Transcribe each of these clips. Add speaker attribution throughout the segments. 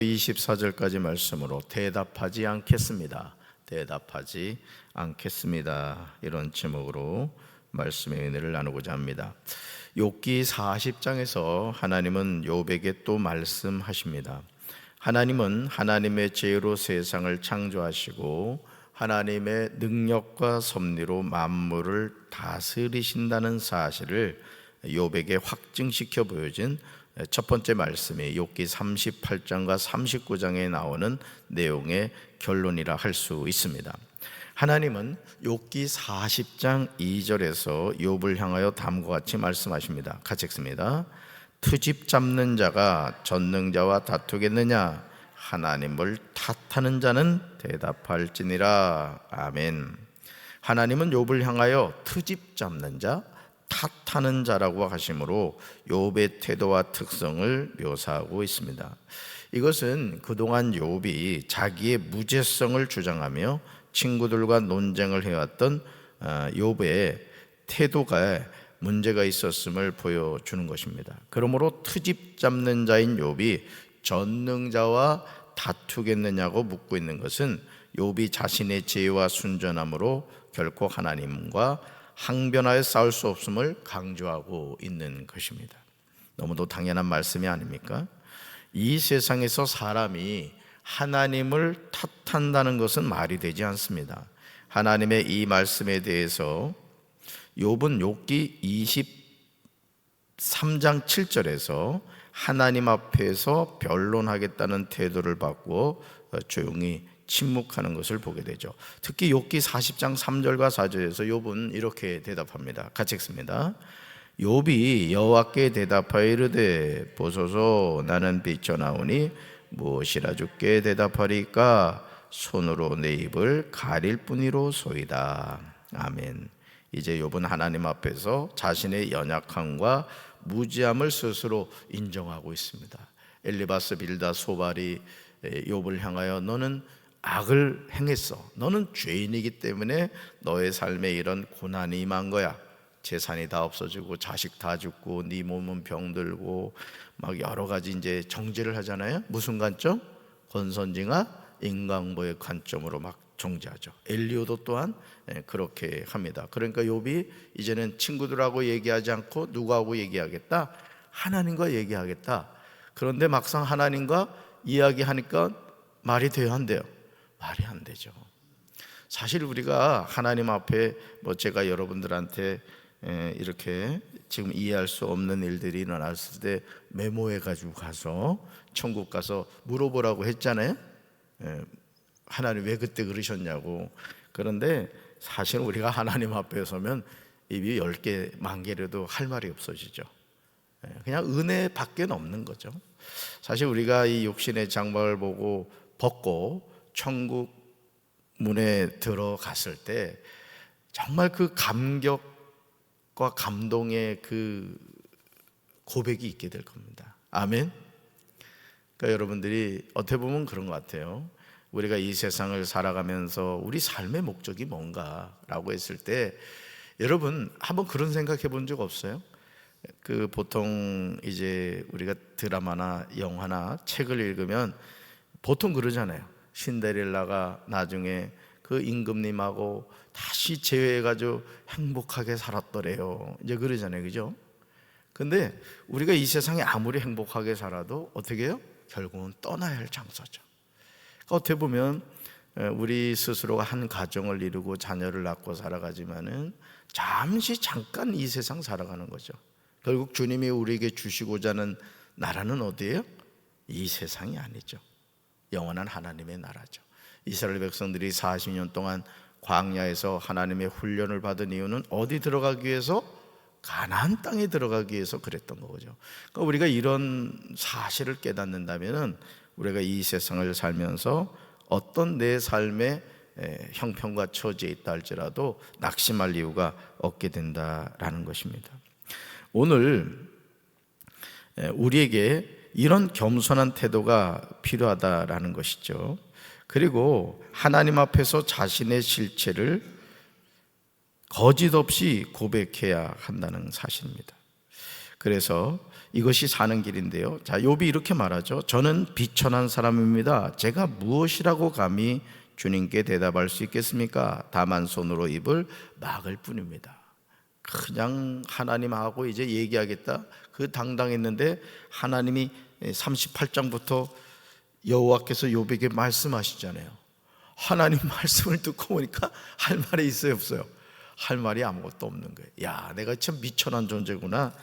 Speaker 1: 24절까지 말씀으로 대답하지 않겠습니다. 대답하지 않겠습니다. 이런 제목으로 말씀의 은혜를 나누고자 합니다. 욥기 40장에서 하나님은 욥에게 또 말씀하십니다. 하나님은 하나님의 지혜로 세상을 창조하시고 하나님의 능력과 섭리로 만물을 다스리신다는 사실을 욥에게 확증시켜 보여진 첫 번째 말씀이 욥기 38장과 39장에 나오는 내용의 결론이라 할 수 있습니다. 하나님은 욥기 40장 2절에서 욥을 향하여 다음과 같이 말씀하십니다. 같이 읽습니다. 트집 잡는 자가 전능자와 다투겠느냐? 하나님을 탓하는 자는 대답할지니라. 아멘. 하나님은 욥을 향하여 트집 잡는 자, 탓하는 자라고 하심으로 욥의 태도와 특성을 묘사하고 있습니다. 이것은 그동안 욥이 자기의 무죄성을 주장하며 친구들과 논쟁을 해왔던 욥의 태도가 문제가 있었음을 보여주는 것입니다. 그러므로 트집 잡는 자인 욥이 전능자와 다투겠느냐고 묻고 있는 것은 욥이 자신의 지혜와 순전함으로 결코 하나님과 항변하여 싸울 수 없음을 강조하고 있는 것입니다. 너무도 당연한 말씀이 아닙니까? 이 세상에서 사람이 하나님을 탓한다는 것은 말이 되지 않습니다. 하나님의 이 말씀에 대해서 욥은 욥기 23장 7절에서 하나님 앞에서 변론하겠다는 태도를 바꾸어 조용히 침묵하는 것을 보게 되죠. 특히 욥기 40장 3절과 4절에서 욥은 이렇게 대답합니다. 같이 읽습니다. 욥이 여호와께 대답하여 이르되 보소서 나는 비쳐나오니 무엇이라 주께 대답하리까? 손으로 내 입을 가릴 뿐이로소이다. 아멘. 이제 욥은 하나님 앞에서 자신의 연약함과 무지함을 스스로 인정하고 있습니다. 엘리바스 빌다 소발이 욥을 향하여 너는 악을 행했어. 너는 죄인이기 때문에 너의 삶에 이런 고난이 임한 거야. 재산이 다 없어지고 자식 다 죽고 네 몸은 병들고 막 여러 가지 이제 정죄를 하잖아요. 무슨 관점? 권선징악 인강보의 관점으로 막 정죄하죠. 엘리오도 또한 그렇게 합니다. 그러니까 욥이 이제는 친구들하고 얘기하지 않고 누구하고 얘기하겠다? 하나님과 얘기하겠다. 그런데 막상 하나님과 이야기하니까 말이 돼야 한대요. 말이 안 되죠. 사실 우리가 하나님 앞에 제가 여러분들한테 이렇게 지금 이해할 수 없는 일들이 일어났을 때 메모해 가지고 가서 천국 가서 물어보라고 했잖아요. 하나님 왜 그때 그러셨냐고. 그런데 사실 우리가 하나님 앞에 서면 입이 10개, 10,000개라도 할 말이 없어지죠. 그냥 은혜밖에 없는 거죠. 사실 우리가 이 육신의 장막을 보고 벗고 천국 문에 들어갔을 때 정말 그 감격과 감동의 그 고백이 있게 될 겁니다. 아멘. 그러니까 여러분들이 어떻게 보면 그런 것 같아요. 우리가 이 세상을 살아가면서 우리 삶의 목적이 뭔가라고 했을 때 여러분 한번 그런 생각해 본 적 없어요? 그 보통 이제 우리가 드라마나 영화나 책을 읽으면 보통 그러잖아요. 신데렐라가 나중에 그 임금님하고 다시 재회해가지고 행복하게 살았더래요. 이제 그러잖아요, 그죠? 근데 우리가 이 세상에 아무리 행복하게 살아도 어떻게 해요? 결국은 떠나야 할 장소죠. 그러니까 어떻게 보면 우리 스스로가 한 가정을 이루고 자녀를 낳고 살아가지만은 잠깐 이 세상 살아가는 거죠. 결국 주님이 우리에게 주시고자 하는 나라는 어디예요? 이 세상이 아니죠. 영원한 하나님의 나라죠. 이스라엘 백성들이 40년 동안 광야에서 하나님의 훈련을 받은 이유는 어디 들어가기 위해서? 가나안 땅에 들어가기 위해서 그랬던 거죠. 그러니까 우리가 이런 사실을 깨닫는다면 우리가 이 세상을 살면서 어떤 내 삶의 형편과 처지에 있다 할지라도 낙심할 이유가 없게 된다라는 것입니다. 오늘 우리에게 이런 겸손한 태도가 필요하다라는 것이죠. 그리고 하나님 앞에서 자신의 실체를 거짓 없이 고백해야 한다는 사실입니다. 그래서 이것이 사는 길인데요. 자, 욥이 이렇게 말하죠. 저는 비천한 사람입니다. 제가 무엇이라고 감히 주님께 대답할 수 있겠습니까? 다만 손으로 입을 막을 뿐입니다. 그냥 하나님하고 이제 얘기하겠다, 그 당당했는데 하나님이 38장부터 여호와께서 욥에게 말씀하시잖아요. 하나님 말씀을 듣고 보니까 할 말이 있어요, 없어요? 할 말이 아무것도 없는 거예요. 야, 내가 참 미천한 존재구나.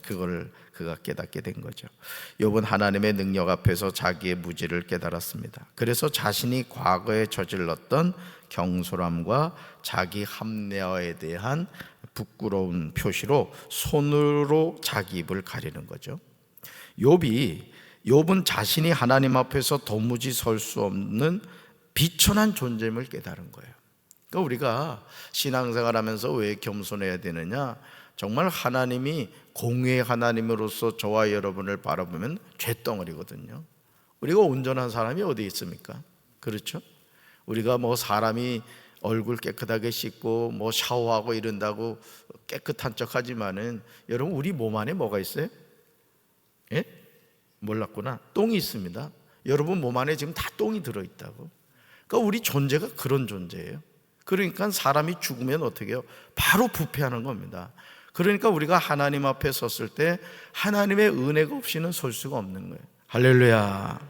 Speaker 1: 그걸 그가 깨닫게 된 거죠. 욥은 하나님의 능력 앞에서 자기의 무지를 깨달았습니다. 그래서 자신이 과거에 저질렀던 경솔함과 자기 합리화에 대한 부끄러운 표시로 손으로 자기 입을 가리는 거죠. 욥은 자신이 하나님 앞에서 도무지 설 수 없는 비천한 존재임을 깨달은 거예요. 그러니까 우리가 신앙생활하면서 왜 겸손해야 되느냐? 정말 하나님이 공의의 하나님으로서 저와 여러분을 바라보면 죄덩어리거든요. 우리가 온전한 사람이 어디 있습니까? 그렇죠? 우리가 뭐 사람이 얼굴 깨끗하게 씻고 뭐 샤워하고 이런다고 깨끗한 척하지만은 여러분, 우리 몸 안에 뭐가 있어요? 예? 몰랐구나. 똥이 있습니다. 여러분 몸 안에 지금 다 똥이 들어있다고. 그러니까 우리 존재가 그런 존재예요. 그러니까 사람이 죽으면 어떻게 해요? 바로 부패하는 겁니다. 그러니까 우리가 하나님 앞에 섰을 때 하나님의 은혜가 없이는 설 수가 없는 거예요. 할렐루야.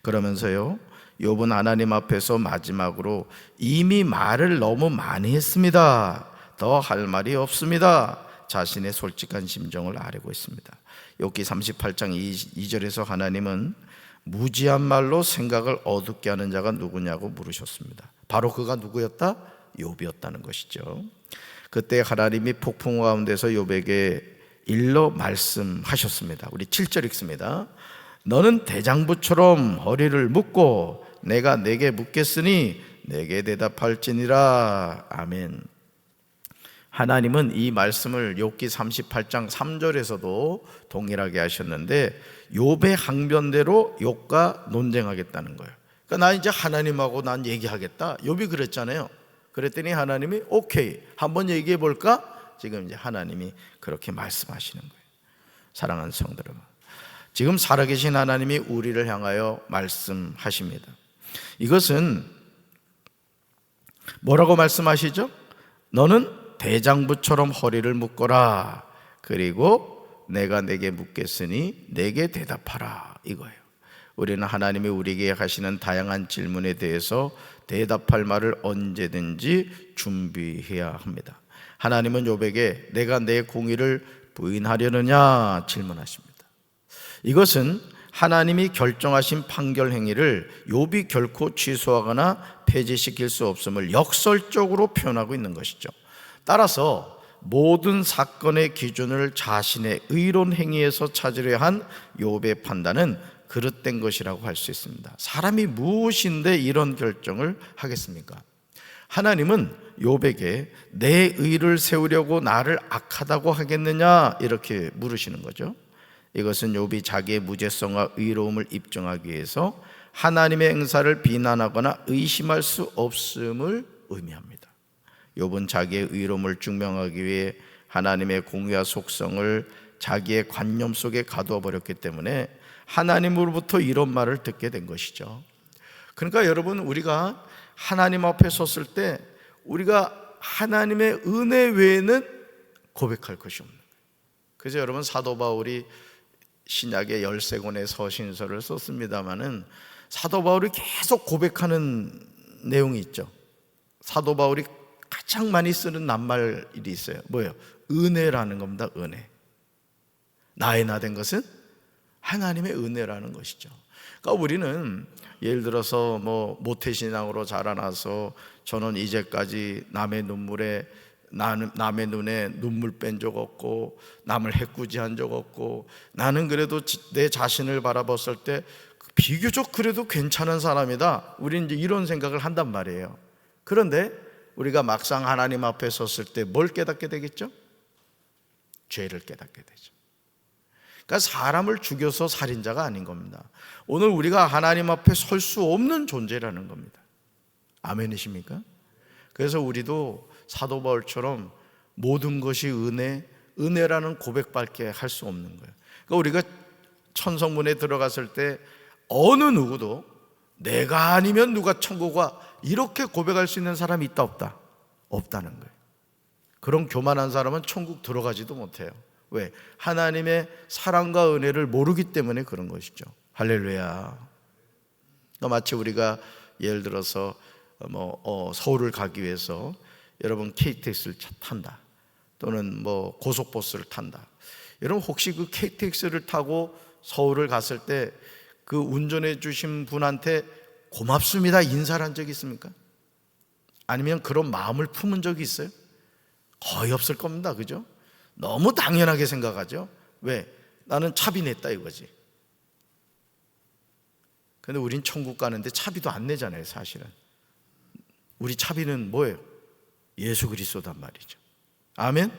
Speaker 1: 그러면서요, 욥은 하나님 앞에서 마지막으로 이미 말을 너무 많이 했습니다. 더 할 말이 없습니다. 자신의 솔직한 심정을 아뢰고 있습니다. 욥기 38장 2절에서 하나님은 무지한 말로 생각을 어둡게 하는 자가 누구냐고 물으셨습니다. 바로 그가 누구였다? 욥이었다는 것이죠. 그때 하나님이 폭풍 가운데서 욥에게 일러 말씀하셨습니다. 우리 7절 읽습니다. 너는 대장부처럼 허리를 묶고 내가 내게 묻겠으니 내게 대답할지니라. 아멘. 하나님은 이 말씀을 욥기 38장 3절에서도 동일하게 하셨는데 욥의 항변대로 욥과 논쟁하겠다는 거예요. 그러니까 나 이제 하나님하고 난 얘기하겠다. 욥이 그랬잖아요. 그랬더니 하나님이 오케이, 한번 얘기해 볼까? 지금 이제 하나님이 그렇게 말씀하시는 거예요. 사랑하는 성도 여러분, 지금 살아계신 하나님이 우리를 향하여 말씀하십니다. 이것은 뭐라고 말씀하시죠? 너는 대장부처럼 허리를 묶어라. 그리고 내가 내게 묻겠으니 내게 대답하라. 이거예요. 우리는 하나님이 우리에게 하시는 다양한 질문에 대해서 대답할 말을 언제든지 준비해야 합니다. 하나님은 욥에게 내가 내 공의를 부인하려느냐 질문하십니다. 이것은 하나님이 결정하신 판결 행위를 욥이 결코 취소하거나 폐지시킬 수 없음을 역설적으로 표현하고 있는 것이죠. 따라서 모든 사건의 기준을 자신의 의로운 행위에서 찾으려 한 욥의 판단은 그릇된 것이라고 할 수 있습니다. 사람이 무엇인데 이런 결정을 하겠습니까? 하나님은 욥에게 내 의를 세우려고 나를 악하다고 하겠느냐 이렇게 물으시는 거죠. 이것은 욥이 자기의 무죄성과 의로움을 입증하기 위해서 하나님의 행사를 비난하거나 의심할 수 없음을 의미합니다. 욥은 자기의 의로움을 증명하기 위해 하나님의 공의와 속성을 자기의 관념 속에 가두어 버렸기 때문에 하나님으로부터 이런 말을 듣게 된 것이죠. 그러니까 여러분, 우리가 하나님 앞에 섰을 때 우리가 하나님의 은혜 외에는 고백할 것이 없는 거예요. 그래서 여러분, 사도 바울이 신약의 13권의 서신서를 썼습니다마는 사도 바울이 계속 고백하는 내용이 있죠. 사도 바울이 가장 많이 쓰는 낱말이 있어요. 뭐예요? 은혜라는 겁니다. 은혜. 나의 나 된 것은 하나님의 은혜라는 것이죠. 그러니까 우리는 예를 들어서 뭐 모태신앙으로 자라나서 저는 이제까지 남의 눈에 눈물 뺀 적 없고 남을 해꾸지한 적 없고 나는 그래도 내 자신을 바라봤을 때 비교적 그래도 괜찮은 사람이다. 우리는 이제 이런 생각을 한단 말이에요. 그런데 우리가 막상 하나님 앞에 섰을 때 뭘 깨닫게 되겠죠? 죄를 깨닫게 되죠. 그러니까 사람을 죽여서 살인자가 아닌 겁니다. 오늘 우리가 하나님 앞에 설 수 없는 존재라는 겁니다. 아멘이십니까? 그래서 우리도 사도 바울처럼 모든 것이 은혜라는 고백밖에 할 수 없는 거예요. 그러니까 우리가 천성문에 들어갔을 때 어느 누구도 내가 아니면 누가 천국 와 이렇게 고백할 수 있는 사람이 있다 없다? 없다는 거예요. 그런 교만한 사람은 천국 들어가지도 못해요. 왜? 하나님의 사랑과 은혜를 모르기 때문에 그런 것이죠. 할렐루야. 그러니까 마치 우리가 예를 들어서 서울을 가기 위해서 여러분 KTX를 탄다, 또는 고속버스를 탄다. 여러분 혹시 그 KTX를 타고 서울을 갔을 때 그 운전해 주신 분한테 고맙습니다 인사를 한 적이 있습니까? 아니면 그런 마음을 품은 적이 있어요? 거의 없을 겁니다. 그죠? 너무 당연하게 생각하죠. 왜? 나는 차비 냈다 이거지. 근데 우린 천국 가는데 차비도 안 내잖아요. 사실은 우리 차비는 뭐예요? 예수 그리스도단 말이죠. 아멘.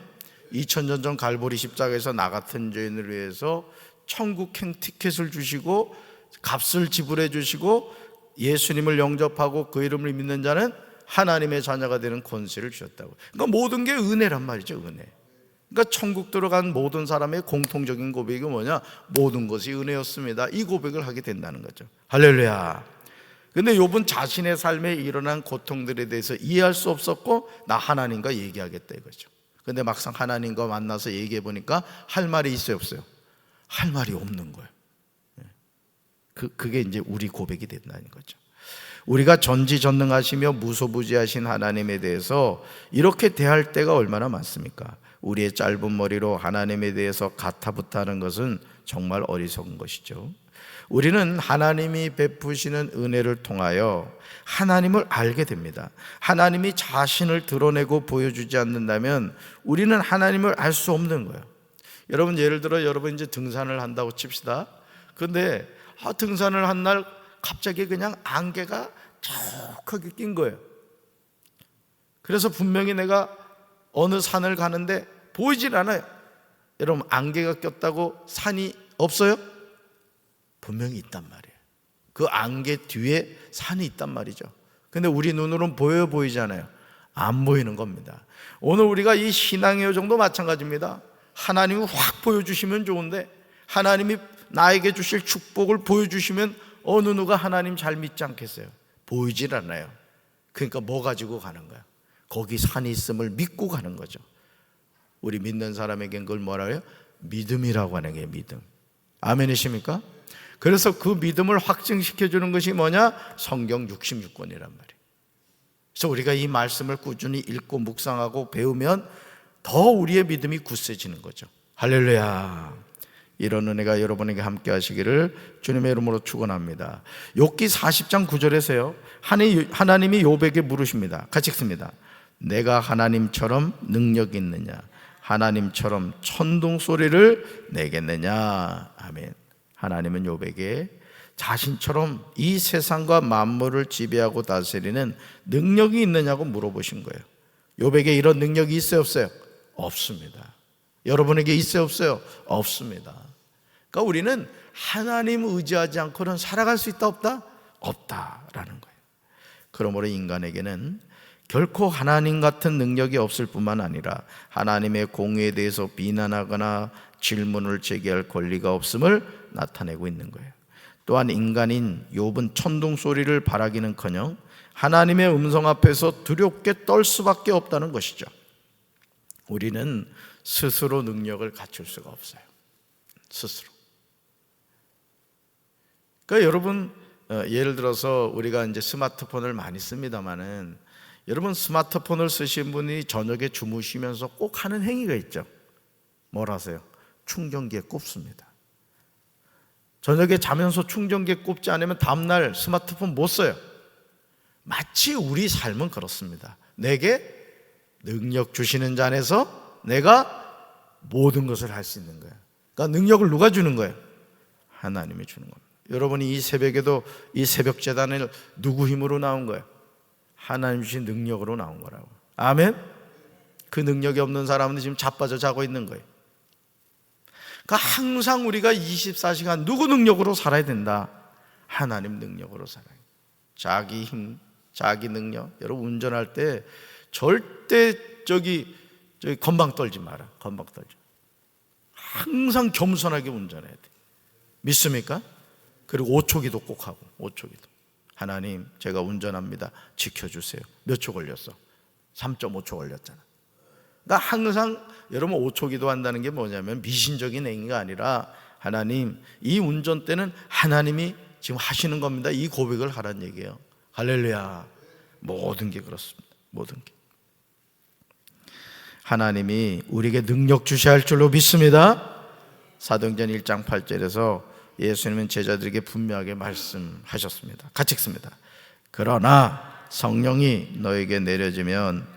Speaker 1: 2000년 전 갈보리 십자가에서 나 같은 죄인을 위해서 천국행 티켓을 주시고 값을 지불해 주시고 예수님을 영접하고 그 이름을 믿는 자는 하나님의 자녀가 되는 권세를 주셨다고. 그러니까 모든 게 은혜란 말이죠. 은혜. 그러니까 천국 들어간 모든 사람의 공통적인 고백이 뭐냐? 모든 것이 은혜였습니다. 이 고백을 하게 된다는 거죠. 할렐루야. 근데 욥은 자신의 삶에 일어난 고통들에 대해서 이해할 수 없었고 나 하나님과 얘기하겠다 이거죠. 근데 막상 하나님과 만나서 얘기해 보니까 할 말이 있어요 없어요? 할 말이 없는 거예요. 그게 이제 우리 고백이 된다는 거죠. 우리가 전지전능하시며 무소부지하신 하나님에 대해서 이렇게 대할 때가 얼마나 많습니까? 우리의 짧은 머리로 하나님에 대해서 가타부타하는 것은 정말 어리석은 것이죠. 우리는 하나님이 베푸시는 은혜를 통하여 하나님을 알게 됩니다. 하나님이 자신을 드러내고 보여주지 않는다면 우리는 하나님을 알 수 없는 거예요. 여러분 예를 들어 여러분 이제 등산을 한다고 칩시다. 근데 등산을 한 날 갑자기 그냥 안개가 촉하게 낀 거예요. 그래서 분명히 내가 어느 산을 가는데 보이질 않아요. 여러분 안개가 꼈다고 산이 없어요? 분명히 있단 말이에요. 그 안개 뒤에 산이 있단 말이죠. 근데 우리 눈으로는 보여 보이잖아요. 안 보이는 겁니다. 오늘 우리가 이 신앙의 여정도 마찬가지입니다. 하나님이 확 보여주시면 좋은데 하나님이 나에게 주실 축복을 보여주시면 어느 누가 하나님 잘 믿지 않겠어요? 보이질 않아요. 그러니까 뭐 가지고 가는 거야? 거기 산이 있음을 믿고 가는 거죠. 우리 믿는 사람에겐 그걸 뭐라 해요? 믿음이라고 하는 게 믿음. 아멘이십니까? 그래서 그 믿음을 확증시켜 주는 것이 뭐냐? 성경 66권이란 말이에요. 그래서 우리가 이 말씀을 꾸준히 읽고 묵상하고 배우면 더 우리의 믿음이 굳세지는 거죠. 할렐루야. 이런 은혜가 여러분에게 함께 하시기를 주님의 이름으로 축원합니다. 욥기 40장 9절에서요 하나님이 욥에게 물으십니다. 같이 읽습니다. 내가 하나님처럼 능력이 있느냐? 하나님처럼 천둥 소리를 내겠느냐? 아멘. 하나님은 욥에게 자신처럼 이 세상과 만물을 지배하고 다스리는 능력이 있느냐고 물어보신 거예요. 욥에게 이런 능력이 있어요 없어요? 없습니다. 여러분에게 있어요 없어요? 없습니다. 그러니까 우리는 하나님 의지하지 않고는 살아갈 수 있다 없다? 없다라는 거예요. 그러므로 인간에게는 결코 하나님 같은 능력이 없을 뿐만 아니라 하나님의 공의에 대해서 비난하거나 질문을 제기할 권리가 없음을 나타내고 있는 거예요. 또한 인간인 욥은 천둥 소리를 바라기는커녕 하나님의 음성 앞에서 두렵게 떨 수밖에 없다는 것이죠. 우리는 스스로 능력을 갖출 수가 없어요. 스스로. 그러니까 여러분 예를 들어서 우리가 이제 스마트폰을 많이 씁니다만은 여러분 스마트폰을 쓰신 분이 저녁에 주무시면서 꼭 하는 행위가 있죠. 뭘 하세요? 충전기에 꼽습니다. 저녁에 자면서 충전기에 꼽지 않으면 다음날 스마트폰 못 써요. 마치 우리 삶은 그렇습니다. 내게 능력 주시는 자 안에서 내가 모든 것을 할 수 있는 거예요. 그러니까 능력을 누가 주는 거예요? 하나님이 주는 겁니다. 여러분이 이 새벽에도 이 새벽 제단을 누구 힘으로 나온 거예요? 하나님 주신 능력으로 나온 거라고. 아멘? 그 능력이 없는 사람은 지금 자빠져 자고 있는 거예요. 그러니까 항상 우리가 24시간 누구 능력으로 살아야 된다? 하나님 능력으로 살아야 돼요. 자기 힘, 자기 능력. 여러분 운전할 때 절대 저기 건방 떨지 마라. 건방 떨지. 항상 겸손하게 운전해야 돼. 믿습니까? 그리고 5초 기도 꼭 하고, 5초 기도. 하나님, 제가 운전합니다. 지켜주세요. 몇 초 걸렸어? 3.5초 걸렸잖아. 그러니까 항상 여러분 5초 기도한다는 게 뭐냐면 미신적인 행위가 아니라 하나님, 이 운전대는 하나님이 지금 하시는 겁니다. 이 고백을 하라는 얘기예요. 할렐루야. 모든 게 그렇습니다. 모든 게. 하나님이 우리에게 능력 주셔야 할 줄로 믿습니다. 사도행전 1장 8절에서 예수님은 제자들에게 분명하게 말씀하셨습니다. 같이 읽습니다. 그러나 성령이 너에게 내려지면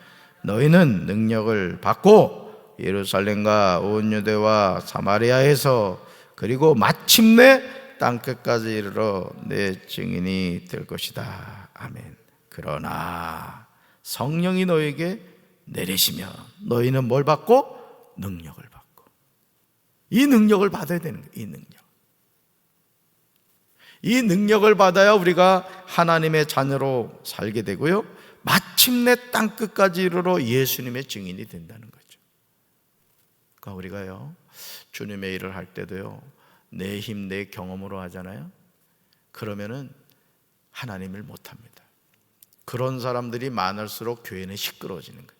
Speaker 1: 너희는 능력을 받고 예루살렘과 온 유대와 사마리아에서 그리고 마침내 땅끝까지 이르러 내 증인이 될 것이다. 아멘. 그러나 성령이 너에게 내리시면 너희는 뭘 받고? 능력을 받고. 이 능력을 받아야 되는 거예요. 이 능력. 이 능력을 받아야 우리가 하나님의 자녀로 살게 되고요, 마침내 땅끝까지 이르러 예수님의 증인이 된다는 거죠. 그러니까 우리가요, 주님의 일을 할 때도요, 내 힘, 내 경험으로 하잖아요. 그러면은 하나님을 못합니다. 그런 사람들이 많을수록 교회는 시끄러워지는 거예요.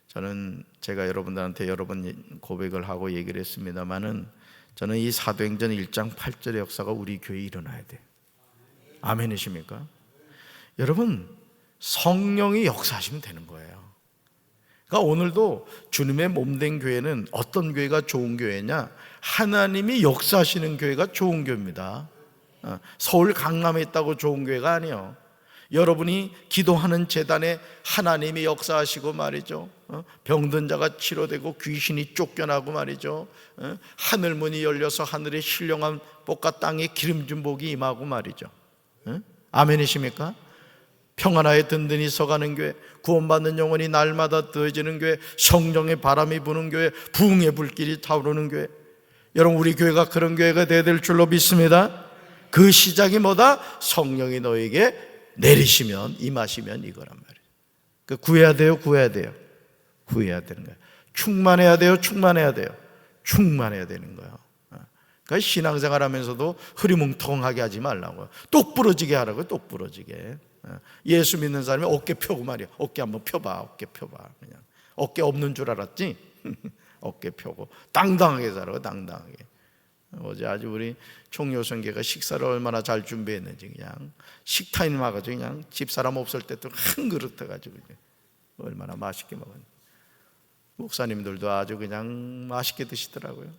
Speaker 1: 저는 제가 여러분들한테 여러 번 고백을 하고 얘기를 했습니다마는 저는 이 사도행전 1장 8절의 역사가 우리 교회에 일어나야 돼요. 아멘이십니까? 여러분, 성령이 역사하시면 되는 거예요. 그러니까 오늘도 주님의 몸된 교회는 어떤 교회가 좋은 교회냐? 하나님이 역사하시는 교회가 좋은 교회입니다. 서울 강남에 있다고 좋은 교회가 아니에요. 여러분이 기도하는 제단에 하나님이 역사하시고 말이죠, 병든 자가 치료되고 귀신이 쫓겨나고 말이죠, 하늘문이 열려서 하늘의 신령한 복과 땅에 기름진 복이 임하고 말이죠. 아멘이십니까? 평안하에 든든히 서가는 교회, 구원받는 영혼이 날마다 더해지는 교회, 성령의 바람이 부는 교회, 부흥의 불길이 타오르는 교회. 여러분, 우리 교회가 그런 교회가 되어야 될 줄로 믿습니다. 그 시작이 뭐다? 성령이 너에게 내리시면, 임하시면 이거란 말이에요. 그 구해야 돼요, 구해야 돼요. 구해야 되는 거예요. 충만해야 돼요, 충만해야 돼요. 충만해야 되는 거예요. 그러니까 신앙생활 하면서도 흐리뭉텅하게 하지 말라고요. 똑 부러지게 하라고요, 똑 부러지게. 예수 믿는 사람이 어깨 펴고 말이야. 어깨 한번 펴봐, 어깨 펴봐. 그냥 어깨 없는 줄 알았지? 어깨 펴고 당당하게 살아요, 당당하게. 어제 아주 우리 총요성계가 식사를 얼마나 잘 준비했는지, 그냥 식타임 와가지고 그냥 집사람 없을 때 또 한 그릇 해가지고 얼마나 맛있게 먹었는지. 목사님들도 아주 그냥 맛있게 드시더라고요.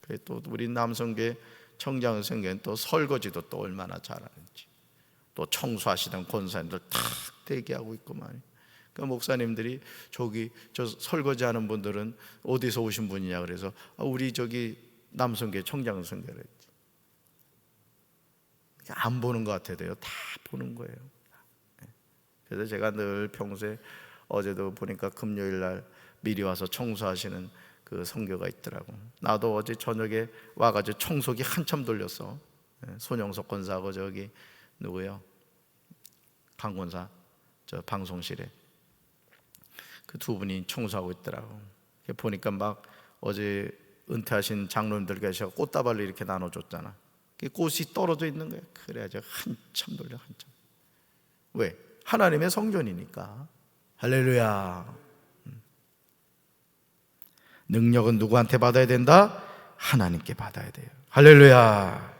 Speaker 1: 그래, 또 우리 남성계 청장성계는 또 설거지도 또 얼마나 잘하는지, 또 청소하시던 권사님들 탁 대기하고 있구만. 그러니까 목사님들이 저기 저 설거지하는 분들은 어디서 오신 분이냐 그래서 우리 저기 남성계 청장성계를 했지. 안 보는 것 같아도요, 다 보는 거예요. 그래서 제가 늘 평소에, 어제도 보니까 금요일 날 미리 와서 청소하시는 그 선교가 있더라고. 나도 어제 저녁에 와가지고 청소기 한참 돌렸어. 손영석 권사하고 저기 누구요? 강 권사, 저 방송실에 그 두 분이 청소하고 있더라고. 보니까 막 어제 은퇴하신 장로님들 계셔서 꽃다발을 이렇게 나눠줬잖아. 꽃이 떨어져 있는 거야. 그래가지고 한참 돌려, 한참. 왜? 하나님의 성전이니까. 할렐루야. 능력은 누구한테 받아야 된다? 하나님께 받아야 돼요. 할렐루야.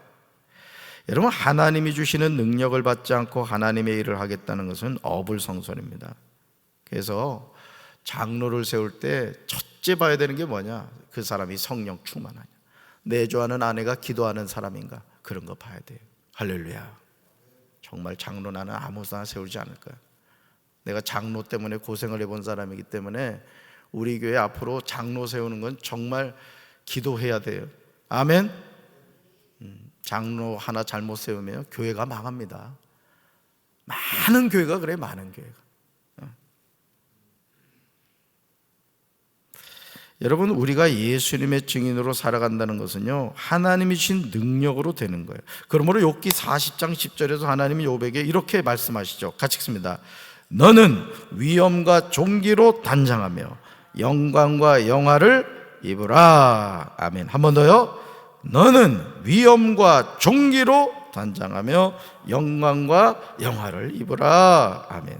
Speaker 1: 여러분, 하나님이 주시는 능력을 받지 않고 하나님의 일을 하겠다는 것은 어불성설입니다. 그래서 장로를 세울 때 첫째 봐야 되는 게 뭐냐? 그 사람이 성령 충만하냐, 내조하는 아내가 기도하는 사람인가, 그런 거 봐야 돼요. 할렐루야. 정말 장로 나는 아무나 세우지 않을 거야. 내가 장로 때문에 고생을 해본 사람이기 때문에 우리 교회 앞으로 장로 세우는 건 정말 기도해야 돼요. 아멘. 장로 하나 잘못 세우면 교회가 망합니다. 많은 교회가 그래, 많은 교회가. 여러분, 우리가 예수님의 증인으로 살아간다는 것은요, 하나님이 주신 능력으로 되는 거예요. 그러므로 욥기 40장 10절에서 하나님이 욥에게 이렇게 말씀하시죠. 같이 읽습니다. 너는 위엄과 존귀로 단장하며 영광과 영화를 입으라. 아멘. 한 번 더요. 너는 위엄과 존귀로 단장하며 영광과 영화를 입으라. 아멘.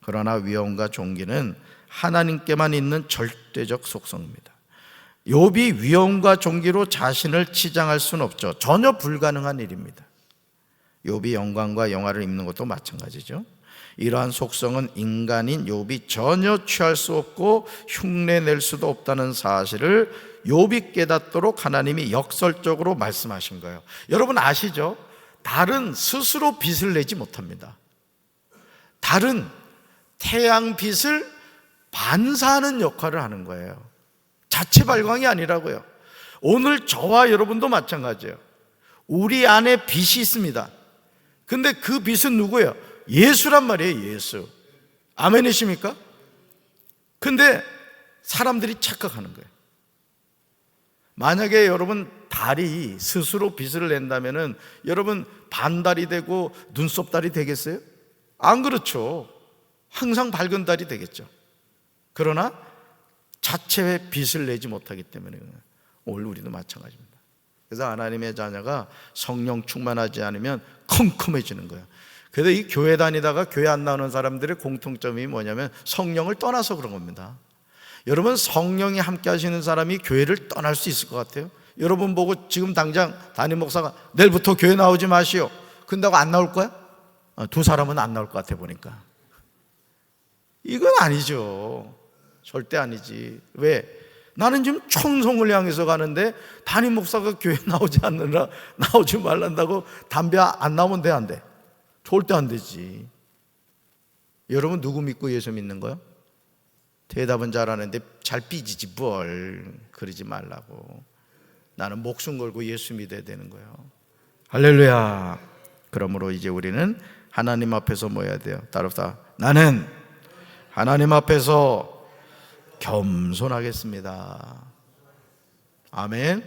Speaker 1: 그러나 위엄과 존귀는 하나님께만 있는 절대적 속성입니다. 욥이 위엄과 존귀로 자신을 치장할 수는 없죠. 전혀 불가능한 일입니다. 욥이 영광과 영화를 입는 것도 마찬가지죠. 이러한 속성은 인간인 욥이 전혀 취할 수 없고 흉내낼 수도 없다는 사실을 욥이 깨닫도록 하나님이 역설적으로 말씀하신 거예요. 여러분 아시죠? 달은 스스로 빛을 내지 못합니다. 달은 태양빛을 반사하는 역할을 하는 거예요. 자체 발광이 아니라고요. 오늘 저와 여러분도 마찬가지예요. 우리 안에 빛이 있습니다. 근데 그 빛은 누구예요? 예수란 말이에요. 예수. 아멘이십니까? 근데 사람들이 착각하는 거예요. 만약에 여러분 달이 스스로 빛을 낸다면은 여러분 반달이 되고 눈썹달이 되겠어요? 안 그렇죠. 항상 밝은 달이 되겠죠. 그러나 자체의 빛을 내지 못하기 때문에 오늘 우리도 마찬가지입니다. 그래서 하나님의 자녀가 성령 충만하지 않으면 컴컴해지는 거예요. 그래서 이 교회 다니다가 교회 안 나오는 사람들의 공통점이 뭐냐면 성령을 떠나서 그런 겁니다. 여러분 성령이 함께 하시는 사람이 교회를 떠날 수 있을 것 같아요? 여러분 보고 지금 당장 담임 목사가 내일부터 교회 나오지 마시오 근다고 안 나올 거야? 두 사람은 안 나올 것 같아 보니까. 이건 아니죠. 절대 아니지. 왜? 나는 지금 천성을 향해서 가는데 담임 목사가 교회 나오지 않느라 나오지 말란다고 담배 안 나오면 돼, 안 돼? 절대 안 되지. 여러분 누구 믿고 예수 믿는 거요? 대답은 잘하는데 잘 삐지지 뭘. 그러지 말라고. 나는 목숨 걸고 예수 믿어야 되는 거예요. 할렐루야. 그러므로 이제 우리는 하나님 앞에서 뭐 해야 돼요? 따라서 나는 하나님 앞에서 겸손하겠습니다. 아멘.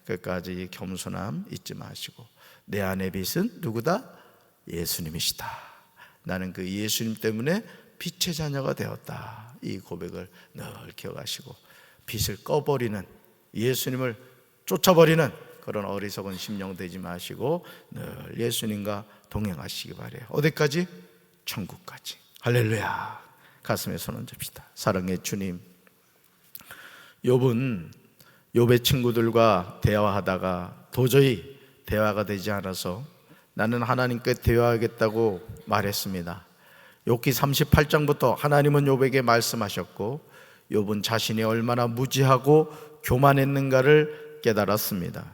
Speaker 1: 끝까지 겸손함 잊지 마시고 내 안의 빛은 누구다? 예수님이시다. 나는 그 예수님 때문에 빛의 자녀가 되었다. 이 고백을 늘 기억하시고 빛을 꺼버리는, 예수님을 쫓아버리는 그런 어리석은 심령 되지 마시고 늘 예수님과 동행하시기 바래요. 어디까지? 천국까지. 할렐루야. 가슴에 손 얹읍시다. 사랑의 주님, 욥은 욥의 친구들과 대화하다가 도저히 대화가 되지 않아서 나는 하나님께 대화하겠다고 말했습니다. 욥기 38장부터 하나님은 욥에게 말씀하셨고 욥은 자신이 얼마나 무지하고 교만했는가를 깨달았습니다.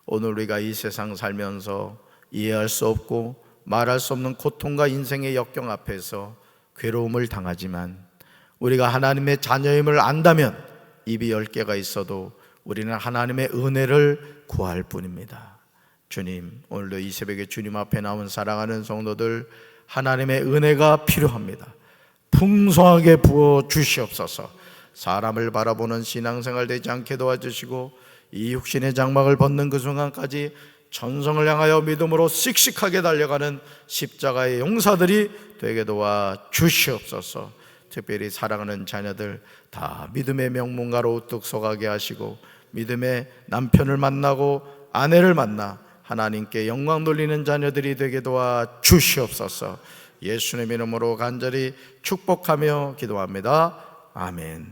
Speaker 1: 오늘 우리가 이 세상 살면서 이해할 수 없고 말할 수 없는 고통과 인생의 역경 앞에서 괴로움을 당하지만 우리가 하나님의 자녀임을 안다면 입이 10개가 있어도 우리는 하나님의 은혜를 구할 뿐입니다. 주님, 오늘도 이 새벽에 주님 앞에 나온 사랑하는 성도들, 하나님의 은혜가 필요합니다. 풍성하게 부어 주시옵소서. 사람을 바라보는 신앙생활 되지 않게 도와주시고 이 육신의 장막을 벗는 그 순간까지 전성을 향하여 믿음으로 씩씩하게 달려가는 십자가의 용사들이 되게 도와 주시옵소서. 특별히 사랑하는 자녀들 다 믿음의 명문가로 우뚝 서가게 하시고 믿음의 남편을 만나고 아내를 만나 하나님께 영광 돌리는 자녀들이 되게 도와 주시옵소서. 예수님의 이름으로 간절히 축복하며 기도합니다. 아멘.